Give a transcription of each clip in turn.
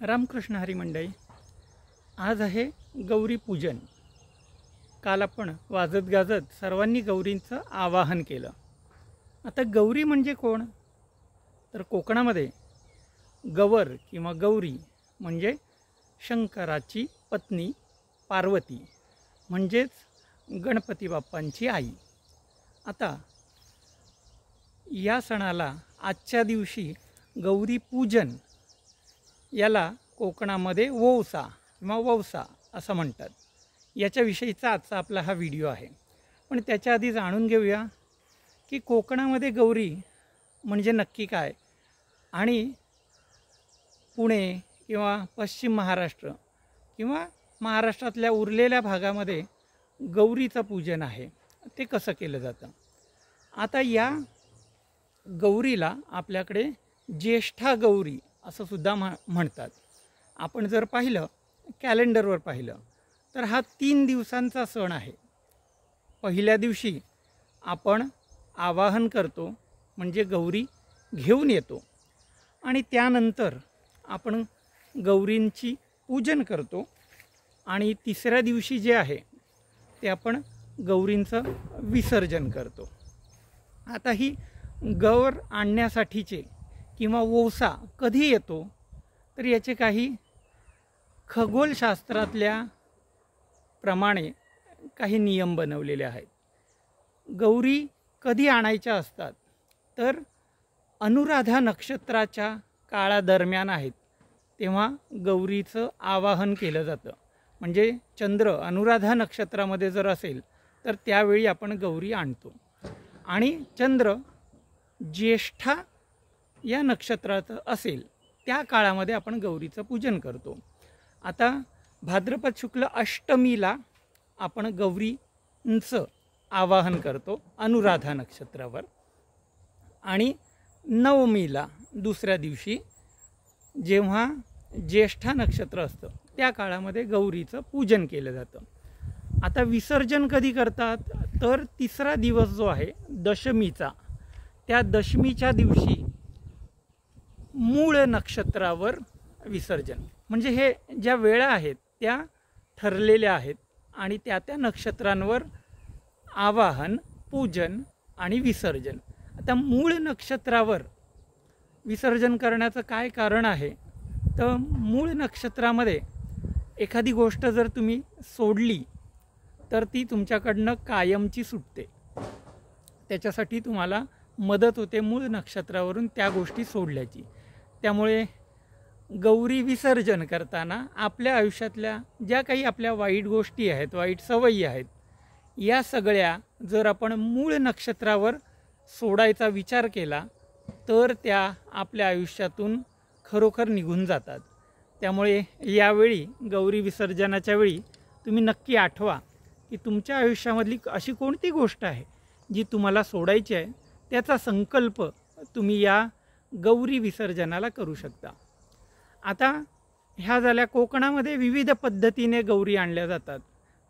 रामकृष्ण हरी मंडळी, आज आहे गौरी पूजन। काल आपण वाजत गाजत सर्वांनी गौरींचं आवाहन केलं। आता गौरी म्हणजे कोण? तर कोकणामध्ये गवर किंवा गौरी म्हणजे शंकराची पत्नी पार्वती, म्हणजेच गणपती बाप्पांची आई। आता या सणाला आजच्या दिवशी गौरी पूजन याला कोकणामध्ये वौसा किंवा वौसा असं म्हणतात। याच्याविषयीचा आजचा आपला हा व्हिडिओ आहे। पण त्याच्या आधी जाणून घेऊया की कोकणामध्ये गौरी म्हणजे नक्की काय, आणि पुणे किंवा पश्चिम महाराष्ट्र किंवा महाराष्ट्रातल्या उरलेल्या भागामध्ये गौरीचं पूजन आहे ते कसं केलं जातं। आता या गौरीला आपल्याकडे ज्येष्ठा गौरी असं सुद्धा म्हणतात। आपण जर पाहिलं, कॅलेंडरवर पाहिलं तर हा 3 दिवसांचा सण आहे। पहिल्या दिवशी आपण आवाहन करतो, म्हणजे गौरी घेऊन येतो, आणि त्यानंतर आपण गौरींची पूजन करतो, आणि तिसऱ्या दिवशी जे आहे ते आपण गौरींचं विसर्जन करतो। आता ही गौर आणण्यासाठीचे किंवा वौसा कधी येतो, तर याचे काही खगोलशास्त्रातल्या प्रमाणे काही नियम बनवलेले आहेत। गौरी कधी आणायच्या असतात तर अनुराधा नक्षत्राच्या काळादरम्यान आहेत, तेव्हा गौरीचं आवाहन केलं जातं। म्हणजे चंद्र अनुराधा नक्षत्रामध्ये जर असेल तर त्यावेळी आपण गौरी आणतो, आणि चंद्र ज्येष्ठा या नक्षत्राचं असेल त्या काळामध्ये आपण गौरीचं पूजन करतो। आता भाद्रपद शुक्ल अष्टमीला आपण गौरींचं आवाहन करतो अनुराधा नक्षत्रावर, आणि नवमीला दुसऱ्या दिवशी जेव्हा ज्येष्ठा नक्षत्र असतं त्या काळामध्ये गौरीचं पूजन केलं जातं। आता विसर्जन कधी करतात, तर तिसरा दिवस जो आहे दशमीचा, त्या दशमीच्या दिवशी मूळ नक्षत्रावर विसर्जन। म्हणजे हे ज्या वेळा आहेत त्या ठरलेल्या आहेत, आणि त्या त्या नक्षत्रांवर आवाहन, पूजन आणि विसर्जन। आता मूळ नक्षत्रावर विसर्जन करण्याचं काय कारण आहे, तर मूळ नक्षत्रामध्ये एखादी गोष्ट जर तुम्ही सोडली तर ती तुमच्याकडनं कायमची सुटते। त्याच्यासाठी तुम्हाला मदत होते मूळ नक्षत्रावरून त्या गोष्टी सोडल्याची। त्यामुळे गौरी विसर्जन करताना आपल्या आयुष्यातल्या ज्या काही आपल्या वाईट गोष्टी आहेत, वाईट सवयी आहेत, या सगळ्या जर आपण मूळ नक्षत्रावर सोडायचा विचार केला तर त्या आपल्या आयुष्यातून खरोखर निघून जातात। त्यामुळे यावेळी गौरी विसर्जनाच्या वेळी तुम्ही नक्की आठवा की तुमच्या आयुष्यामधली अशी कोणती गोष्ट आहे जी तुम्हाला सोडायची आहे, त्याचा संकल्प तुम्ही या गौरी विसर्जनाला करू शकता। आता ह्या झाल्या कोकणामध्ये विविध पद्धतीने गौरी आणल्या जातात।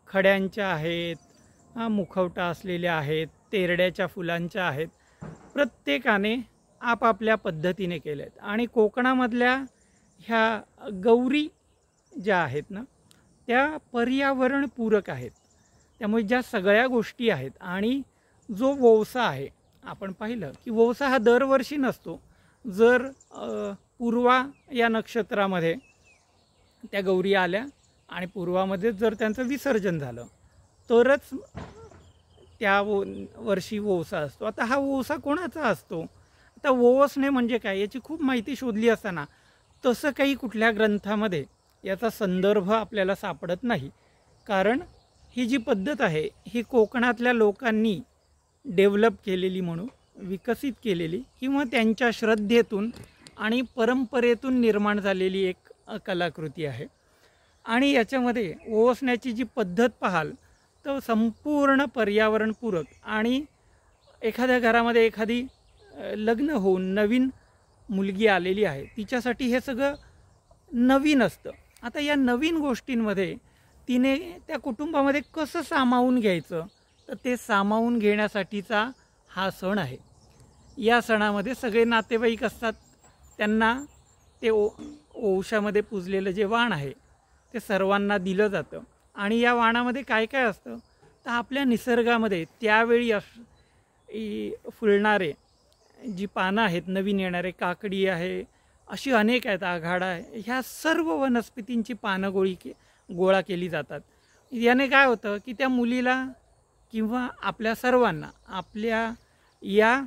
खड्यांच्या आहेत, मुखवटा असलेल्या आहेत, तेरड्याच्या फुलांच्या आहेत, प्रत्येकाने आपापल्या पद्धतीने केल्या आहेत। आणि कोकणामधल्या ह्या गौरी ज्या आहेत ना, त्या पर्यावरणपूरक आहेत। त्यामुळे ज्या सगळ्या गोष्टी आहेत, आणि जो वौसा आहे, आपण पाहिलं की वौसा हा दरवर्षी नसतो। जर पूर्वा या नक्षत्रामध्ये त्या गौरी आल्या आणि पूर्वामध्ये जर त्यांचं विसर्जन झालं तरच त्या वर्षी वौसा असतो। आता हा वौसा कोणाचा असतो? आता वौसणे म्हणजे काय याची खूप माहिती शोधली असताना तसं काही कुठल्या ग्रंथामध्ये याचा संदर्भ आपल्याला सापडत नाही। कारण ही जी पद्धत आहे ही कोकणातल्या लोकांनी डेव्हलप केलेली, म्हणून विकसित केलेली, किंवा त्यांच्या श्रद्धेतून आणि परंपरेतून निर्माण झालेली एक कलाकृती आहे। आणि याच्यामध्ये ओसण्याची जी पद्धत पाहाल तर संपूर्ण पर्यावरणपूरक, आणि एखाद्या घरामध्ये एखादी लग्न होऊन नवीन मुलगी आलेली आहे तिच्यासाठी हे सगळं नवीन असतं। आता या नवीन गोष्टींमध्ये तिने त्या कुटुंबामध्ये कसं सामावून घ्यायचं, तर ते सामावून घेण्यासाठीचा हा सण आहे। या सणामध्ये सगळे नातेवाईक असतात, त्यांना ते पौषामध्ये पुजलेलं जे वाण आहे ते सर्वांना दिलं जातं. आणि या वाणामध्ये काय काय असतं तर आपल्या निसर्गामध्ये त्यावेळी फुलणारे जी पानं आहेत, नवीन येणारे काकडी आहे, अशी अनेक आहेत, आघाडा आहे, ह्या सर्व वनस्पतींची पानं गोळा केली जातात. याने काय होतं की त्या मुलीला किंवा आपल्या सर्वांना आपल्या या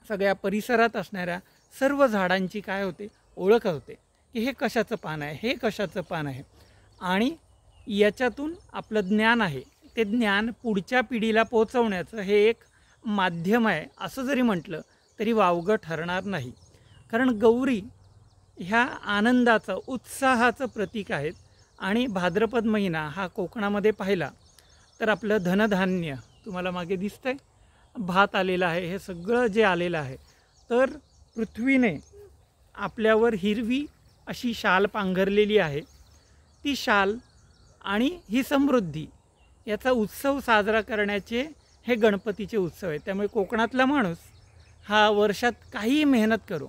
सगळ्या परिसरात असणाऱ्या सर्व झाडांची काय होते, ओळख होते की हे कशाचं पान आहे, हे कशाचं पान आहे. आणि याच्यातून आपलं ज्ञान आहे ते ज्ञान पुढच्या पिढीला पोचवण्याचं हे एक माध्यम आहे असं जरी म्हटलं तरी वावगं ठरणार नाही. कारण गौरी ह्या आनंदाचं, उत्साहाचं प्रतीक आहेत. आणि भाद्रपद महिना हा कोकणामध्ये पाहिला तर आपलं धनधान्य तुम्हाला मागे दिसतंय, भात आलेला आहे, हे सगळं जे आलेलं आहे, तर पृथ्वीने आपल्यावर हिरवी अशी शाल पांघरलेली आहे. ती शाल आणि ही समृद्धी याचा उत्सव साजरा करण्याचे हे गणपतीचे उत्सव आहेत. त्यामुळे कोकणातला माणूस हा वर्षात काही मेहनत करो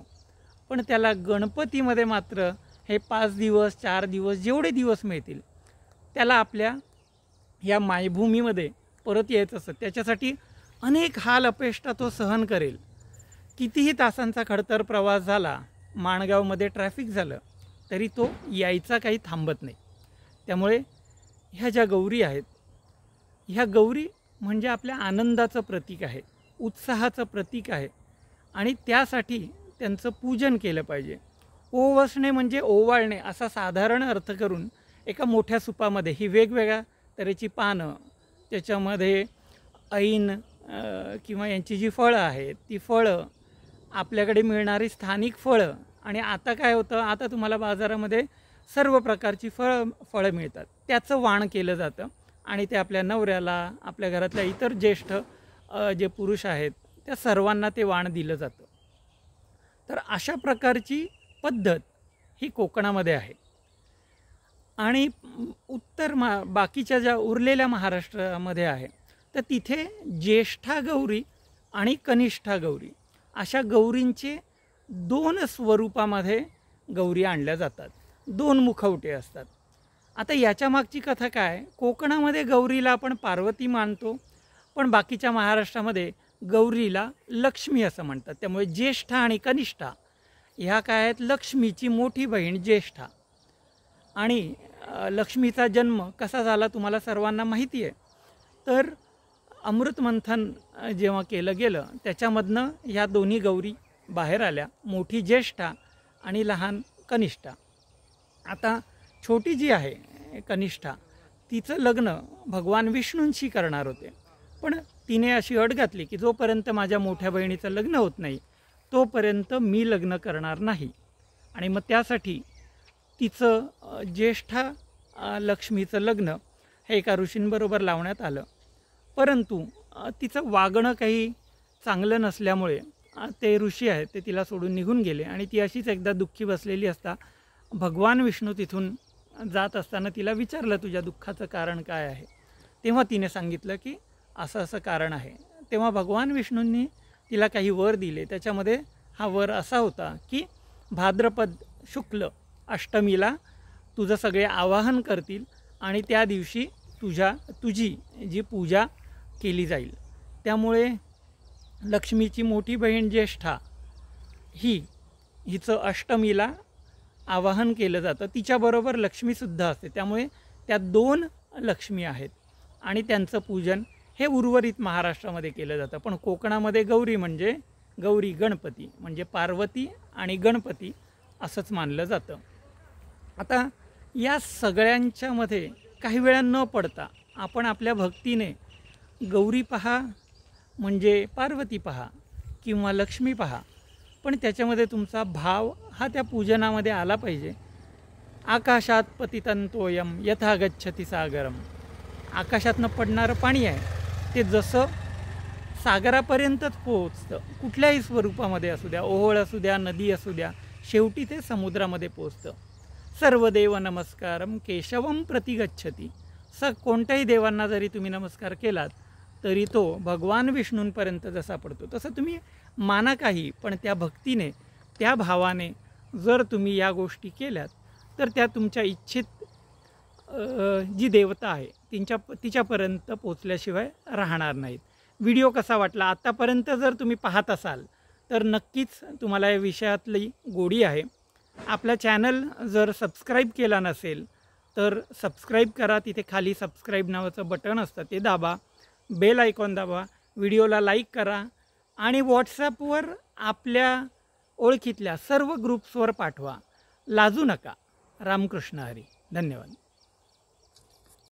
पण त्याला गणपतीमध्ये मात्र हे 5 दिवस 4 दिवस जेवढे दिवस मिळतील त्याला आपल्या या मायभूमीमध्ये परत यायचं असतं. त्याच्यासाठी अनेक हाल अपेष्टा तो सहन करेल. कितीही तासांचा खडतर प्रवास झाला, माणगावमध्ये ट्रॅफिक झालं तरी तो यायचा काही थांबत नाही. त्यामुळे ह्या ज्या गौरी आहेत, ह्या गौरी म्हणजे आपल्या आनंदाचं प्रतीक आहे, उत्साहाचं प्रतीक आहे. आणि त्यासाठी त्यांचं पूजन केलं पाहिजे. ओवसणे म्हणजे ओवाळणे असा साधारण अर्थ करून एका मोठ्या सुपामध्ये ही वेगवेगळ्या तऱ्हेची पानं, त्याच्यामध्ये ऐन किंवा यांची जी फळं आहेत ती फळं, आपल्याकडे मिळणारी स्थानिक फळं, आणि आता काय होतं, आता तुम्हाला बाजारामध्ये सर्व प्रकारची फळं मिळतात, त्याचं वाण केलं जातं. आणि ते आपल्या नवऱ्याला, आपल्या घरातल्या इतर ज्येष्ठ जे पुरुष आहेत त्या सर्वांना ते वाण दिलं जातं. तर अशा प्रकारची पद्धत ही कोकणामध्ये आहे. आणि बाकीच्या ज्या उरलेल्या महाराष्ट्रामध्ये आहे तर तिथे ज्येष्ठा गौरी आणि कनिष्ठा गौरी अशा गौरींचे 2 स्वरूपामध्ये गौरी आणल्या जातात. 2 मुखवटे असतात. आता याच्या मागची कथा काय, कोकणामध्ये गौरीला आपण पार्वती मानतो पण बाकीच्या महाराष्ट्रामध्ये गौरीला लक्ष्मी असं म्हणतात. त्यामुळे ज्येष्ठा आणि कनिष्ठा ह्या काय आहेत, लक्ष्मीची मोठी बहीण ज्येष्ठा. आणि लक्ष्मीचा जन्म कसा झाला तुम्हाला सर्वांना माहिती आहे. तर अमृत मंथन जेव्हा केलं गेलं त्याच्यामधनं ह्या दोन्ही गौरी बाहेर आल्या, मोठी ज्येष्ठा आणि लहान कनिष्ठा. आता छोटी जी आहे कनिष्ठा, तिचं लग्न भगवान विष्णूंशी करणार होते, पण तिने अशी अट घातली की जोपर्यंत माझ्या मोठ्या बहिणीचं लग्न होत नाही तोपर्यंत मी लग्न करणार नाही. आणि मग त्यासाठी तिचं ज्येष्ठा लक्ष्मीचं लग्न हे एका ऋषींबरोबर लावण्यात आलं. परंतु तिचं वागणं काही चांगलं नसल्यामुळे ते ऋषी आहेत ते तिला सोडून निघून गेले. आणि ती अशीच एकदा दुःखी बसलेली असता भगवान विष्णू तिथून जात असताना तिला विचारलं, तुझ्या दुःखाचं कारण काय आहे. तेव्हा तिने सांगितलं की असं असं कारण आहे. तेव्हा भगवान विष्णूंनी तिला काही वर दिले. त्याच्यामध्ये हा वर असा होता की भाद्रपद शुक्ल अष्टमीला तुझं सगळे आवाहन करतील आणि त्या दिवशी तुझी जी पूजा केली जाईल. त्यामुळे लक्ष्मीची मोठी बहीण ज्येष्ठा हिचं अष्टमीला आवाहन केलं जातं. तिच्याबरोबर लक्ष्मीसुद्धा असते. त्यामुळे त्या 2 लक्ष्मी आहेत आणि त्यांचं पूजन हे उर्वरित महाराष्ट्रामध्ये केलं जातं. पण कोकणामध्ये गौरी म्हणजे गौरी गणपती म्हणजे पार्वती आणि गणपती असंच मानलं जातं. आता या सगळ्यांच्यामध्ये काही वेळा न पडता आपण आपल्या भक्तीने गौरी पहा म्हणजे पार्वती पहा किंवा लक्ष्मी पहा, पण त्याच्यामध्ये तुमचा भाव हा त्या पूजनामध्ये आला पाहिजे. आकाशात पतितंतोयम यथा गच्छति सागरम. आकाशातनं पडणारं पाणी आहे ते जसं सागरापर्यंतच पोहोचतं, कुठल्याही स्वरूपामध्ये असू द्या, ओहोळ असू द्या, नदी असू द्या, शेवटी ते समुद्रामध्ये पोहोचतं. सर्वदेव नमस्कारम केशवम प्रति गच्छति. कोणत्याही देवांना जरी तुम्ही नमस्कार केलात तरी तो भगवान विष्णूंपर्यंत जसा पडतो तसं तुम्ही माना काही, पण त्या भक्तीने त्या भावाने जर तुम्ही या गोष्टी केल्यात तर त्या तुमच्या इच्छित जी देवता आहे तिच्यापर्यंत पोचल्याशिवाय राहणार नाहीत. व्हिडिओ कसा वाटला आत्तापर्यंत जर तुम्ही पाहत असाल तर नक्कीच तुम्हाला या विषयातली गोडी आहे. आपला चॅनल जर सबस्क्राईब केला नसेल तर सबस्क्राईब करा. तिथे खाली सबस्क्राईब नावाचं बटन असतं ते दाबा, बेल आयकॉन दाबा, व्हिडिओला लाईक करा आणि व्हॉट्सॲपवर आपल्या ओळखीतल्या सर्व ग्रुप्सवर पाठवा. लाजू नका. रामकृष्ण हरी. धन्यवाद.